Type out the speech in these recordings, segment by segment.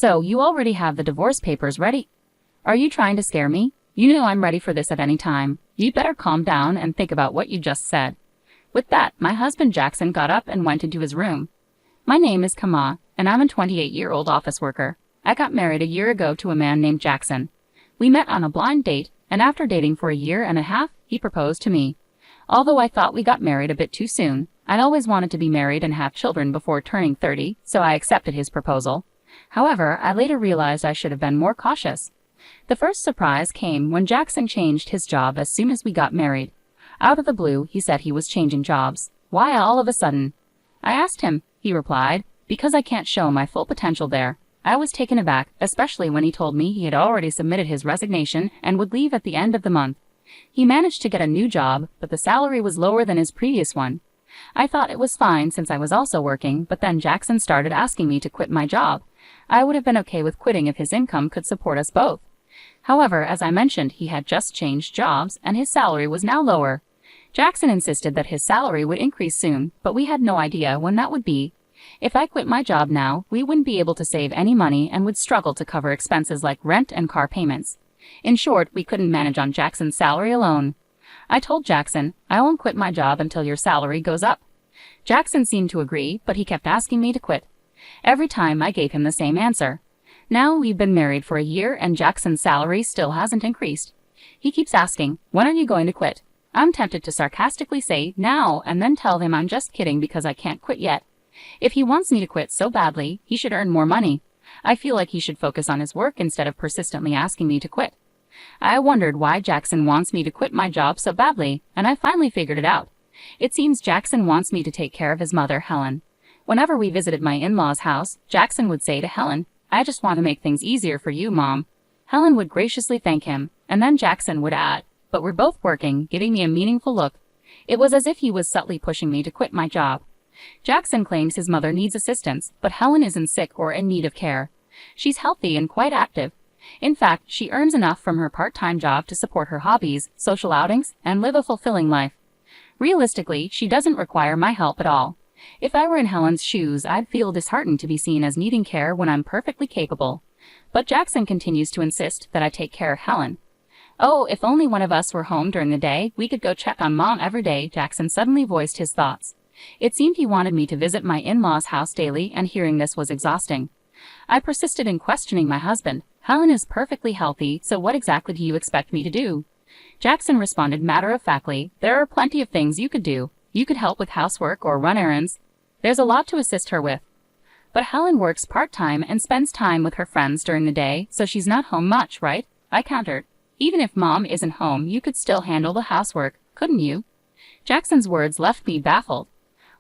So, you already have the divorce papers ready? Are you trying to scare me? You know I'm ready for this at any time. You'd better calm down and think about what you just said. With that, my husband Jackson got up and went into his room. My name is Kama, and I'm a 28-year-old office worker. I got married a year ago to a man named Jackson. We met on a blind date, and after dating for a year and a half, he proposed to me. Although I thought we got married a bit too soon, I'd always wanted to be married and have children before turning 30, so I accepted his proposal. However, I later realized I should have been more cautious. The first surprise came when Jackson changed his job as soon as we got married. Out of the blue, he said he was changing jobs. Why all of a sudden? I asked him. He replied, because I can't show my full potential there. I was taken aback, especially when he told me he had already submitted his resignation and would leave at the end of the month. He managed to get a new job, but the salary was lower than his previous one. I thought it was fine since I was also working, but then Jackson started asking me to quit my job. I would have been okay with quitting if his income could support us both. However, as I mentioned, he had just changed jobs, and his salary was now lower. Jackson insisted that his salary would increase soon, but we had no idea when that would be. If I quit my job now, we wouldn't be able to save any money and would struggle to cover expenses like rent and car payments. In short, we couldn't manage on Jackson's salary alone. I told Jackson, I won't quit my job until your salary goes up. Jackson seemed to agree, but he kept asking me to quit. Every time I gave him the same answer. Now we've been married for a year and Jackson's salary still hasn't increased. He keeps asking, when are you going to quit? I'm tempted to sarcastically say, now, and then tell him I'm just kidding because I can't quit yet. If he wants me to quit so badly, he should earn more money. I feel like he should focus on his work instead of persistently asking me to quit. I wondered why Jackson wants me to quit my job so badly, and I finally figured it out. It seems Jackson wants me to take care of his mother, Helen. Whenever we visited my in-laws' house, Jackson would say to Helen, I just want to make things easier for you, Mom. Helen would graciously thank him, and then Jackson would add, but we're both working, giving me a meaningful look. It was as if he was subtly pushing me to quit my job. Jackson claims his mother needs assistance, but Helen isn't sick or in need of care. She's healthy and quite active. In fact, she earns enough from her part-time job to support her hobbies, social outings, and live a fulfilling life. Realistically, she doesn't require my help at all. If I were in Helen's shoes, I'd feel disheartened to be seen as needing care when I'm perfectly capable. But Jackson continues to insist that I take care of Helen. Oh, if only one of us were home during the day, we could go check on Mom every day, Jackson suddenly voiced his thoughts. It seemed he wanted me to visit my in-laws' house daily, and hearing this was exhausting. I persisted in questioning my husband. Helen is perfectly healthy, so what exactly do you expect me to do? Jackson responded matter-of-factly, there are plenty of things you could do. You could help with housework or run errands. There's a lot to assist her with. But Helen works part-time and spends time with her friends during the day, so she's not home much, right? I countered. Even if Mom isn't home, you could still handle the housework, couldn't you? Jackson's words left me baffled.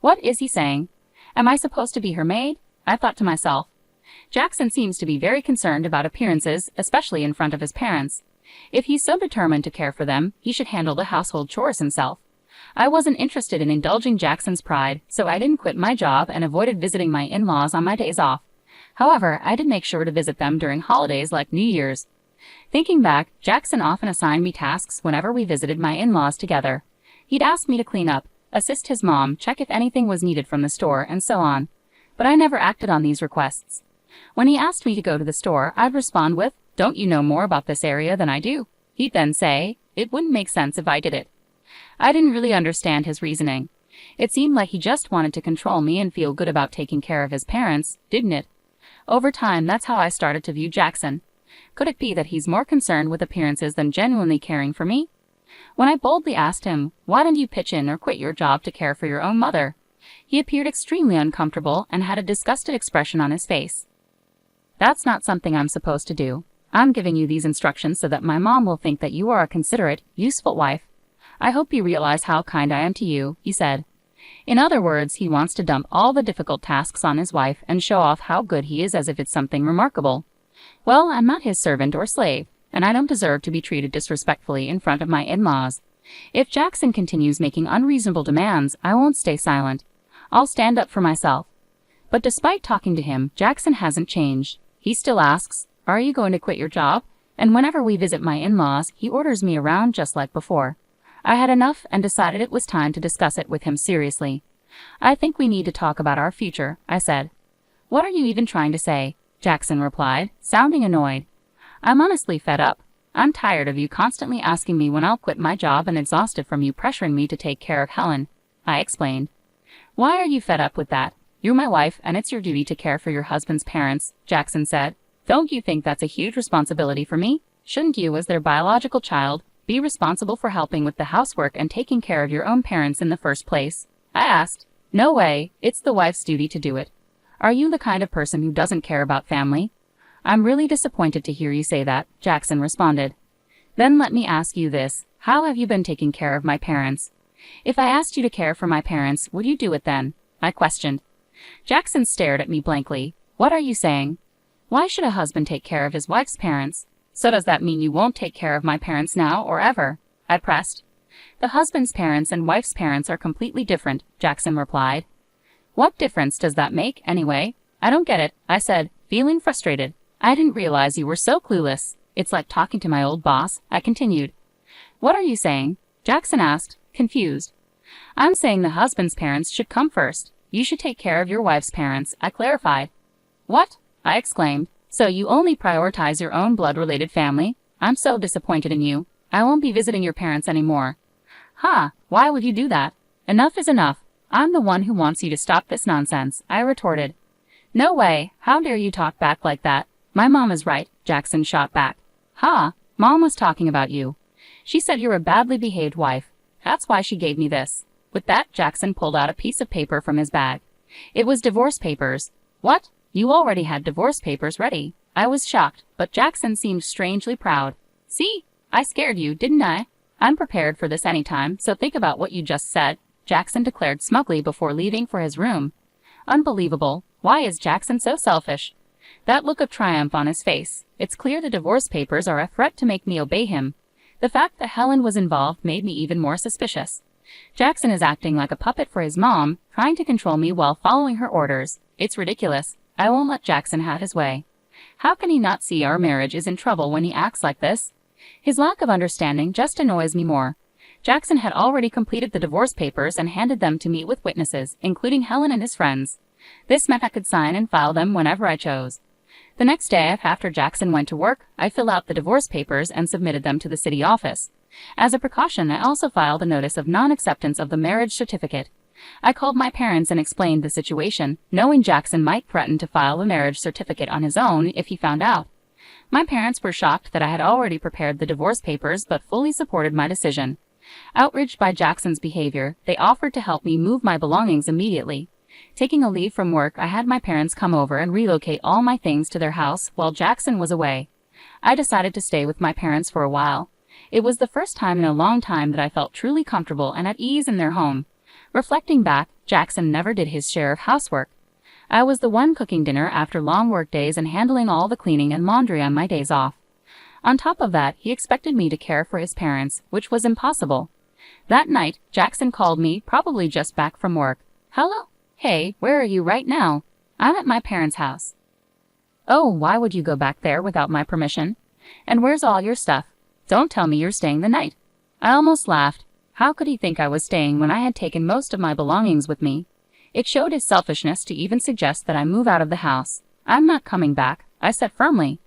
What is he saying? Am I supposed to be her maid? I thought to myself. Jackson seems to be very concerned about appearances, especially in front of his parents. If he's so determined to care for them, he should handle the household chores himself. I wasn't interested in indulging Jackson's pride, so I didn't quit my job and avoided visiting my in-laws on my days off. However, I did make sure to visit them during holidays like New Year's. Thinking back, Jackson often assigned me tasks whenever we visited my in-laws together. He'd ask me to clean up, assist his mom, check if anything was needed from the store, and so on. But I never acted on these requests. When he asked me to go to the store, I'd respond with, don't you know more about this area than I do? He'd then say, it wouldn't make sense if I did it. I didn't really understand his reasoning. It seemed like he just wanted to control me and feel good about taking care of his parents, didn't it? Over time, that's how I started to view Jackson. Could it be that he's more concerned with appearances than genuinely caring for me? When I boldly asked him, why didn't you pitch in or quit your job to care for your own mother? He appeared extremely uncomfortable and had a disgusted expression on his face. That's not something I'm supposed to do. I'm giving you these instructions so that my mom will think that you are a considerate, useful wife. I hope you realize how kind I am to you, he said. In other words, he wants to dump all the difficult tasks on his wife and show off how good he is as if it's something remarkable. Well, I'm not his servant or slave, and I don't deserve to be treated disrespectfully in front of my in-laws. If Jackson continues making unreasonable demands, I won't stay silent. I'll stand up for myself. But despite talking to him, Jackson hasn't changed. He still asks, are you going to quit your job? And whenever we visit my in-laws, he orders me around just like before. I had enough and decided it was time to discuss it with him seriously. I think we need to talk about our future, I said. What are you even trying to say? Jackson replied, sounding annoyed. I'm honestly fed up. I'm tired of you constantly asking me when I'll quit my job and exhausted from you pressuring me to take care of Helen, I explained. Why are you fed up with that? You're my wife and it's your duty to care for your husband's parents, Jackson said. Don't you think that's a huge responsibility for me? Shouldn't you, as their biological child, be responsible for helping with the housework and taking care of your own parents in the first place? I asked. No way, it's the wife's duty to do it. Are you the kind of person who doesn't care about family? I'm really disappointed to hear you say that, Jackson responded. Then let me ask you this, how have you been taking care of my parents? If I asked you to care for my parents, would you do it then? I questioned. Jackson stared at me blankly. What are you saying? Why should a husband take care of his wife's parents? So does that mean you won't take care of my parents now or ever? I pressed. The husband's parents and wife's parents are completely different, Jackson replied. What difference does that make, anyway? I don't get it, I said, feeling frustrated. I didn't realize you were so clueless. It's like talking to my old boss, I continued. What are you saying? Jackson asked, confused. I'm saying the husband's parents should come first. You should take care of your wife's parents, I clarified. What? I exclaimed. So you only prioritize your own blood-related family? I'm so disappointed in you. I won't be visiting your parents anymore. Ha, why would you do that? Enough is enough. I'm the one who wants you to stop this nonsense, I retorted. No way, how dare you talk back like that? My mom is right, Jackson shot back. Ha, Mom was talking about you. She said you're a badly behaved wife. That's why she gave me this. With that, Jackson pulled out a piece of paper from his bag. It was divorce papers. What? You already had divorce papers ready. I was shocked, but Jackson seemed strangely proud. See? I scared you, didn't I? I'm prepared for this anytime, so think about what you just said, Jackson declared smugly before leaving for his room. Unbelievable. Why is Jackson so selfish? That look of triumph on his face. It's clear the divorce papers are a threat to make me obey him. The fact that Helen was involved made me even more suspicious. Jackson is acting like a puppet for his mom, trying to control me while following her orders. It's ridiculous. I won't let Jackson have his way. How can he not see our marriage is in trouble when he acts like this? His lack of understanding just annoys me more. Jackson had already completed the divorce papers and handed them to me with witnesses, including Helen and his friends. This meant I could sign and file them whenever I chose. The next day, after Jackson went to work, I filled out the divorce papers and submitted them to the city office. As a precaution, I also filed a notice of non-acceptance of the marriage certificate. I called my parents and explained the situation, knowing Jackson might threaten to file a marriage certificate on his own if he found out. My parents were shocked that I had already prepared the divorce papers but fully supported my decision. Outraged by Jackson's behavior, they offered to help me move my belongings immediately. Taking a leave from work, I had my parents come over and relocate all my things to their house while Jackson was away. I decided to stay with my parents for a while. It was the first time in a long time that I felt truly comfortable and at ease in their home. Reflecting back, Jackson never did his share of housework. I was the one cooking dinner after long work days and handling all the cleaning and laundry on my days off. On top of that, he expected me to care for his parents, which was impossible. That night, Jackson called me, probably just back from work. Hello? Hey, where are you right now? I'm at my parents' house. Oh, why would you go back there without my permission? And where's all your stuff? Don't tell me you're staying the night. I almost laughed. How could he think I was staying when I had taken most of my belongings with me? It showed his selfishness to even suggest that I move out of the house. I'm not coming back, I said firmly.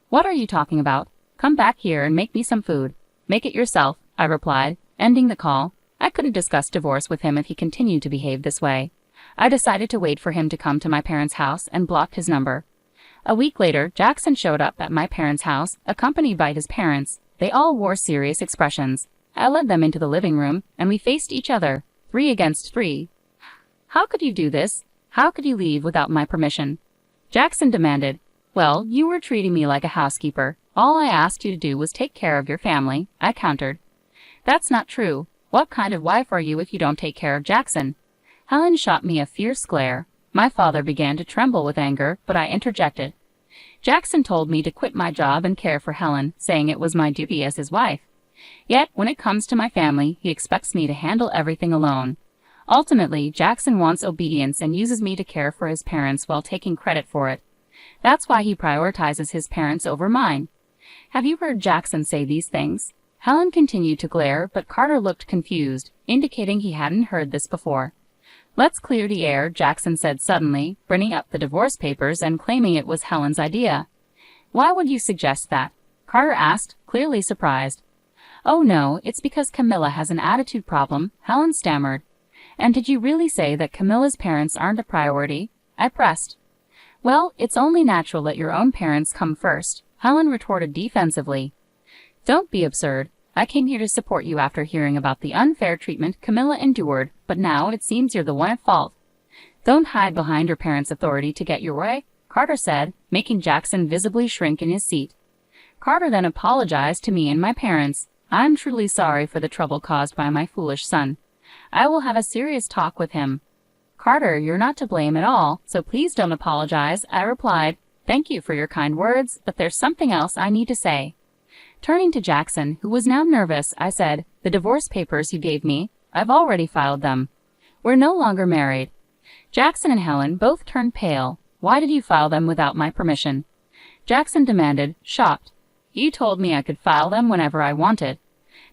What are you talking about? Come back here and make me some food. Make it yourself, I replied, ending the call. I couldn't discuss divorce with him if he continued to behave this way. I decided to wait for him to come to my parents' house and blocked his number. A week later, Jackson showed up at my parents' house, accompanied by his parents. They all wore serious expressions. I led them into the living room, and we faced each other, 3 against 3. How could you do this? How could you leave without my permission? Jackson demanded. Well, you were treating me like a housekeeper. All I asked you to do was take care of your family, I countered. That's not true. What kind of wife are you if you don't take care of Jackson? Helen shot me a fierce glare. My father began to tremble with anger, but I interjected. Jackson told me to quit my job and care for Helen, saying it was my duty as his wife. Yet, when it comes to my family, he expects me to handle everything alone. Ultimately, Jackson wants obedience and uses me to care for his parents while taking credit for it. That's why he prioritizes his parents over mine. Have you heard Jackson say these things? Helen continued to glare, but Carter looked confused, indicating he hadn't heard this before. Let's clear the air, Jackson said suddenly, bringing up the divorce papers and claiming it was Helen's idea. Why would you suggest that? Carter asked, clearly surprised. Oh no, it's because Camilla has an attitude problem, Helen stammered. And did you really say that Camilla's parents aren't a priority? I pressed. Well, it's only natural that your own parents come first, Helen retorted defensively. Don't be absurd. I came here to support you after hearing about the unfair treatment Camilla endured, but now it seems you're the one at fault. Don't hide behind your parents' authority to get your way, Carter said, making Jackson visibly shrink in his seat. Carter then apologized to me and my parents. I'm truly sorry for the trouble caused by my foolish son. I will have a serious talk with him. Carter, you're not to blame at all, so please don't apologize, I replied. Thank you for your kind words, but there's something else I need to say. Turning to Jackson, who was now nervous, I said, The divorce papers you gave me, I've already filed them. We're no longer married. Jackson and Helen both turned pale. Why did you file them without my permission? Jackson demanded, shocked. You told me I could file them whenever I wanted.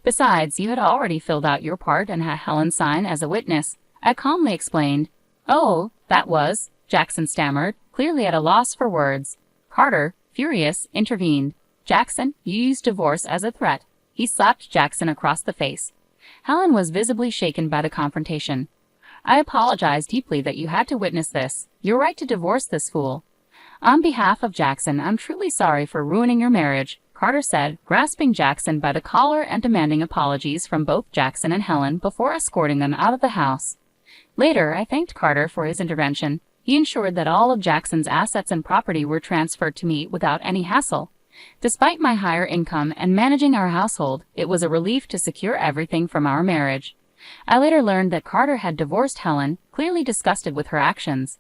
Besides, you had already filled out your part and had Helen sign as a witness. I calmly explained. Oh, that was, Jackson stammered, clearly at a loss for words. Carter, furious, intervened. Jackson, you used divorce as a threat. He slapped Jackson across the face. Helen was visibly shaken by the confrontation. I apologize deeply that you had to witness this. You're right to divorce this fool. On behalf of Jackson, I'm truly sorry for ruining your marriage, Carter said, grasping Jackson by the collar and demanding apologies from both Jackson and Helen before escorting them out of the house. Later, I thanked Carter for his intervention. He ensured that all of Jackson's assets and property were transferred to me without any hassle. Despite my higher income and managing our household, it was a relief to secure everything from our marriage. I later learned that Carter had divorced Helen, clearly disgusted with her actions.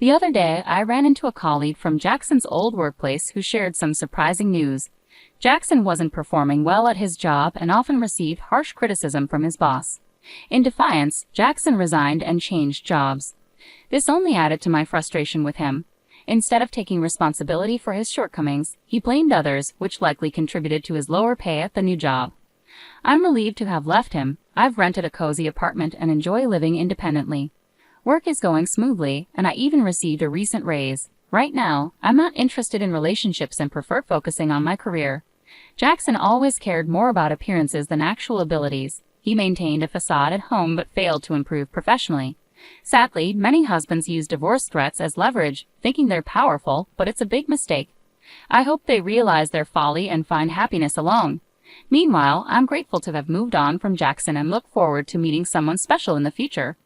The other day, I ran into a colleague from Jackson's old workplace who shared some surprising news. Jackson wasn't performing well at his job and often received harsh criticism from his boss. In defiance, Jackson resigned and changed jobs. This only added to my frustration with him. Instead of taking responsibility for his shortcomings, he blamed others, which likely contributed to his lower pay at the new job. I'm relieved to have left him. I've rented a cozy apartment and enjoy living independently. Work is going smoothly, and I even received a recent raise. Right now, I'm not interested in relationships and prefer focusing on my career. Jackson always cared more about appearances than actual abilities. He maintained a facade at home but failed to improve professionally. Sadly, many husbands use divorce threats as leverage, thinking they're powerful, but it's a big mistake. I hope they realize their folly and find happiness alone. Meanwhile, I'm grateful to have moved on from Jackson and look forward to meeting someone special in the future.